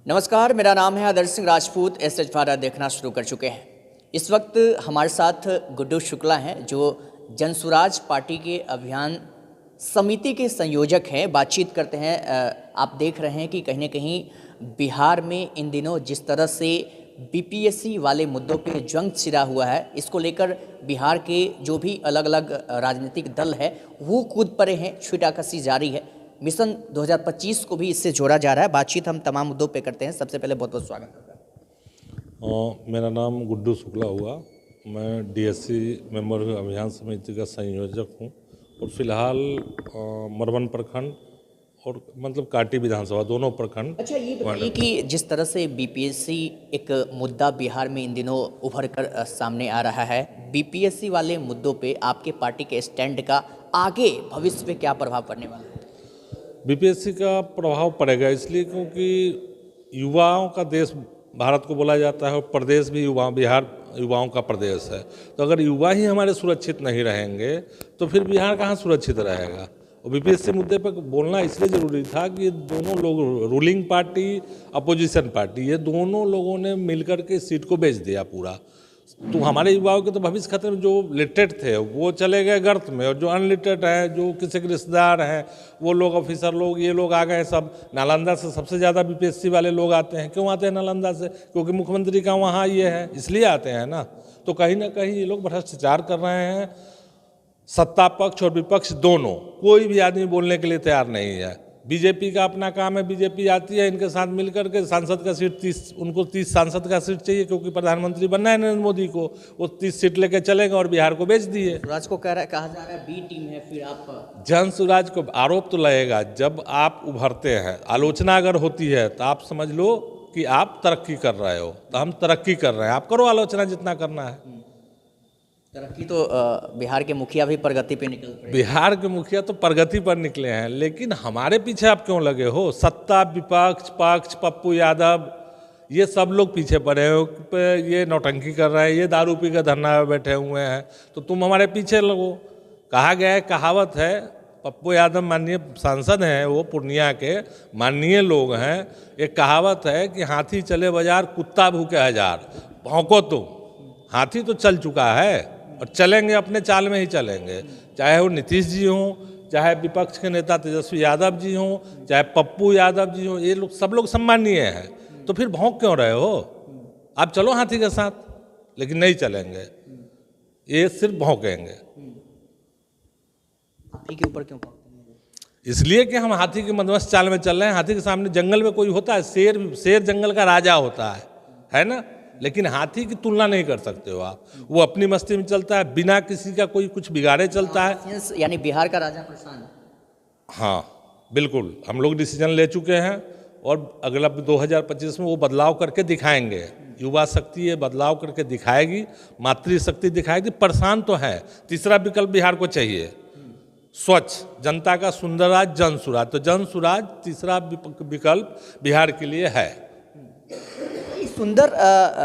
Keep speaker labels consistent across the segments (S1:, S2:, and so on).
S1: नमस्कार, मेरा नाम है आदर्श सिंह राजपूत। एसएच भारत देखना शुरू कर चुके हैं। इस वक्त हमारे साथ गुड्डू शुक्ला हैं जो जनसुराज पार्टी के अभियान समिति के संयोजक हैं। बातचीत करते हैं। आप देख रहे हैं कि कहीं ना कहीं बिहार में इन दिनों जिस तरह से बीपीएससी वाले मुद्दों पे जंग छिड़ा हुआ है, इसको लेकर बिहार के जो भी अलग अलग राजनीतिक दल है वो कूद पड़े हैं। छींटाकशी जारी है। मिशन 2025 को भी इससे जोड़ा जा रहा है। बातचीत हम तमाम मुद्दों पे करते हैं। सबसे पहले बहुत बहुत स्वागत।
S2: मेरा नाम गुड्डू शुक्ला हुआ। मैं डीएससी मेंबर अभियान समिति का संयोजक हूँ और फिलहाल मरवन प्रखंड और मतलब काटी विधानसभा दोनों प्रखंड।
S1: अच्छा, ये बताइए कि जिस तरह से बीपीएससी एक मुद्दा बिहार में इन दिनों उभर कर सामने आ रहा है, बीपीएससी वाले मुद्दों पे आपके पार्टी के स्टैंड का आगे भविष्य पे क्या प्रभाव पड़ने वाला है?
S2: बीपीएससी का प्रभाव पड़ेगा इसलिए क्योंकि युवाओं का देश भारत को बोला जाता है और प्रदेश भी बिहार युवाओं का प्रदेश है। तो अगर युवा ही हमारे सुरक्षित नहीं रहेंगे तो फिर बिहार कहाँ सुरक्षित रहेगा। और बीपीएससी मुद्दे पर बोलना इसलिए ज़रूरी था कि दोनों लोग, रूलिंग पार्टी अपोजिशन पार्टी, ये दोनों लोगों ने मिलकर के सीट को बेच दिया पूरा। तो हमारे युवाओं के तो भविष्य खतरे में, जो लिटरेट थे वो चले गए गर्त में, और जो अनलिटरेट हैं, जो किसी के रिश्तेदार हैं, वो लोग ऑफिसर लोग, ये लोग आ गए सब। नालंदा से सबसे ज़्यादा बीपीएससी वाले लोग आते हैं। क्यों आते हैं नालंदा से? क्योंकि मुख्यमंत्री का वहाँ ये है, इसलिए आते हैं ना। तो कहीं ना कहीं ये लोग भ्रष्टाचार कर रहे हैं। सत्ता पक्ष और विपक्ष दोनों, कोई भी आदमी बोलने के लिए तैयार नहीं है। बीजेपी का अपना काम है, बीजेपी आती है इनके साथ मिलकर के सांसद का सीट 30, उनको 30 सांसद का सीट चाहिए क्योंकि प्रधानमंत्री बनना है नरेंद्र मोदी को। वो 30 सीट लेके चलेगा और बिहार को बेच दिए।
S1: स्वराज को कहा जा रहा है बी टीम है। फिर आप
S2: जनसुराज को आरोप तो लगेगा जब आप उभरते हैं। आलोचना अगर होती है तो आप समझ लो कि आप तरक्की कर रहे हो। तो हम तरक्की कर रहे हैं, आप करो आलोचना जितना करना है।
S1: तरक्की तो बिहार के मुखिया भी प्रगति पे निकल पड़े।
S2: बिहार के मुखिया तो प्रगति पर निकले हैं, लेकिन हमारे पीछे आप क्यों लगे हो? सत्ता, विपक्ष, पक्ष, पप्पू यादव, ये सब लोग पीछे पड़े हो। ये नौटंकी कर रहे हैं, ये दारू पी कर धरना में बैठे हुए हैं, तो तुम हमारे पीछे लगो। कहा गया है, कहावत है, पप्पू यादव माननीय सांसद हैं, वो पूर्णिया के माननीय लोग हैं। एक कहावत है कि हाथी चले बाजार, कुत्ता भूखे हजार। भौंको तुम। हाथी तो चल चुका है और चलेंगे, अपने चाल में ही चलेंगे। चाहे वो नीतीश जी हों, चाहे विपक्ष के नेता तेजस्वी यादव जी हों, चाहे पप्पू यादव जी हों, ये लोग सब लोग सम्मानीय हैं। तो फिर भौंक क्यों रहे हो? आप चलो हाथी के साथ, लेकिन नहीं चलेंगे, ये सिर्फ भौंकेंगे।
S1: हाथी के ऊपर क्यों भौंकते हैं?
S2: इसलिए कि हम हाथी के मदमस्त चाल में चल रहे हैं। हाथी के सामने जंगल में कोई होता है? शेर जंगल का राजा होता है ना। लेकिन हाथी की तुलना नहीं कर सकते हो आप। वो अपनी मस्ती में चलता है, बिना किसी का कोई कुछ बिगाड़े चलता है।
S1: यानी बिहार का राजा प्रशांत।
S2: हाँ बिल्कुल, हम लोग डिसीजन ले चुके हैं और अगला 2025 में वो बदलाव करके दिखाएंगे। युवा शक्ति ये बदलाव करके दिखाएगी, मातृशक्ति दिखाएगी। परेशान तो है। तीसरा विकल्प बिहार को चाहिए, स्वच्छ जनता का सुंदर राज, जनसुराज। तो जनसुराज तीसरा विकल्प बिहार के लिए है।
S1: सुंदर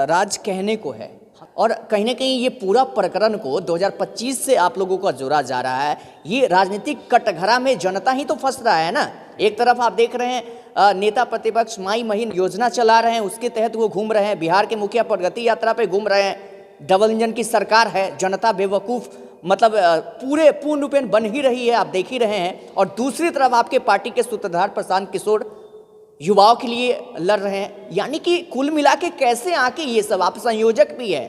S1: राज कहने को है और कहीं ना कहीं ये पूरा प्रकरण को 2025 से आप लोगों का जोड़ा जा रहा है। ये राजनीतिक कटघरा में जनता ही तो फंस रहा है ना। एक तरफ आप देख रहे हैं नेता प्रतिपक्ष माई महीन योजना चला रहे हैं, उसके तहत वो घूम रहे हैं। बिहार के मुखिया प्रगति यात्रा पे घूम रहे हैं। डबल इंजन की सरकार है, जनता बेवकूफ़ मतलब पूरे पूर्ण रूपेण बन ही रही है, आप देख ही रहे हैं। और दूसरी तरफ आपके पार्टी के सूत्रधार प्रशांत किशोर युवाओं के लिए लड़ रहे हैं। यानी कि कुल मिला के कैसे आके ये सब, आप संयोजक भी है,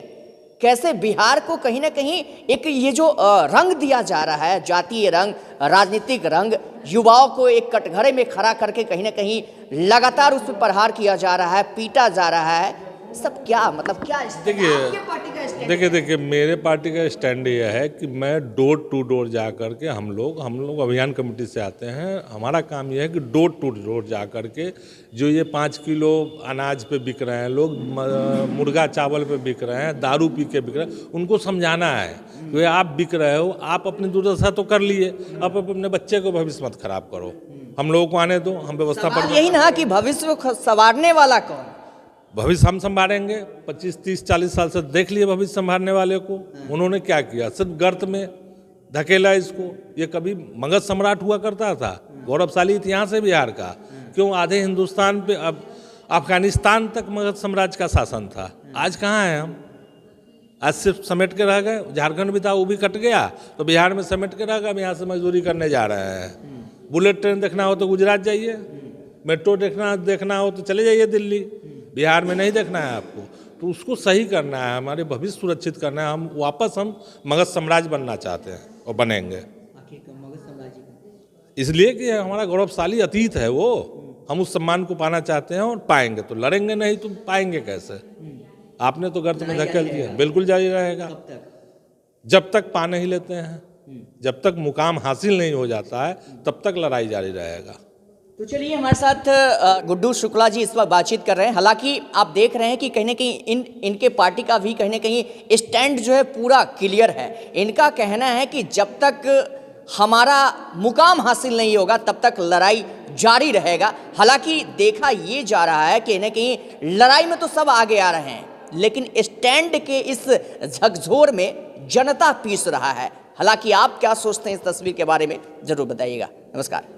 S1: कैसे बिहार को कहीं ना कहीं एक ये जो रंग दिया जा रहा है, जातीय रंग, राजनीतिक रंग, युवाओं को एक कटघरे में खड़ा करके कहीं ना कहीं लगातार उस पर प्रहार किया जा रहा है, पीटा जा रहा है, सब क्या मतलब क्या?
S2: देखिए मेरे पार्टी का स्टैंड ये है कि मैं डोर टू डोर जा कर के, हम लोग अभियान कमेटी से आते हैं। हमारा काम ये है कि डोर टू डोर जा कर के जो ये 5 किलो अनाज पे बिक रहे हैं लोग, मुर्गा चावल पे बिक रहे हैं, दारू पी के बिक रहे हैं, उनको समझाना है कि आप बिक रहे हो, आप अपनी दुर्दशा तो कर लिए, आप अपने बच्चे को भविष्य मत खराब करो। हम लोगों को आने दो, हम व्यवस्था पर।
S1: यही ना कि भविष्य को संवारने वाला कौन?
S2: भविष्य हम संभालेंगे। 25, 30, 40 साल से देख लिए भविष्य संभालने वाले को। उन्होंने क्या किया? सिर्फ गर्त में धकेला इसको। ये कभी मगध सम्राट हुआ करता था, गौरवशाली इतिहास है बिहार का। क्यों आधे हिंदुस्तान पे अब अफगानिस्तान तक मगध साम्राज्य का शासन था, आज कहाँ हैं हम? आज सिर्फ समेट के रह गए। झारखंड भी था, वो भी कट गया, तो बिहार में समेट के रह गए। हम यहाँ से मजदूरी करने जा रहे हैं। बुलेट ट्रेन देखना हो तो गुजरात जाइए, मेट्रो देखना हो तो चले जाइए दिल्ली, बिहार में नहीं देखना है आपको। तो उसको सही करना है, हमारे भविष्य सुरक्षित करना है। हम मगध साम्राज्य बनना चाहते हैं और बनेंगे, इसलिए कि हमारा गौरवशाली अतीत है वो, हम उस सम्मान को पाना चाहते हैं और पाएंगे। तो लड़ेंगे नहीं तो पाएंगे कैसे? आपने तो गर्त में धकेल दिया, बिल्कुल जारी रहेगा जब तक पा नहीं लेते हैं, जब तक मुकाम हासिल नहीं हो जाता है तब तक लड़ाई जारी रहेगा।
S1: तो चलिए, हमारे साथ गुड्डू शुक्ला जी इस वक्त बातचीत कर रहे हैं। हालांकि आप देख रहे हैं कि कहीं ना कहीं इनके पार्टी का भी कहीं ना कहीं स्टैंड जो है पूरा क्लियर है। इनका कहना है कि जब तक हमारा मुकाम हासिल नहीं होगा तब तक लड़ाई जारी रहेगा। हालांकि देखा ये जा रहा है कि ना कहीं लड़ाई में तो सब आगे आ रहे हैं, लेकिन स्टैंड के इस झकझोर में जनता पीस रहा है। हालांकि आप क्या सोचते हैं इस तस्वीर के बारे में, जरूर बताइएगा। नमस्कार।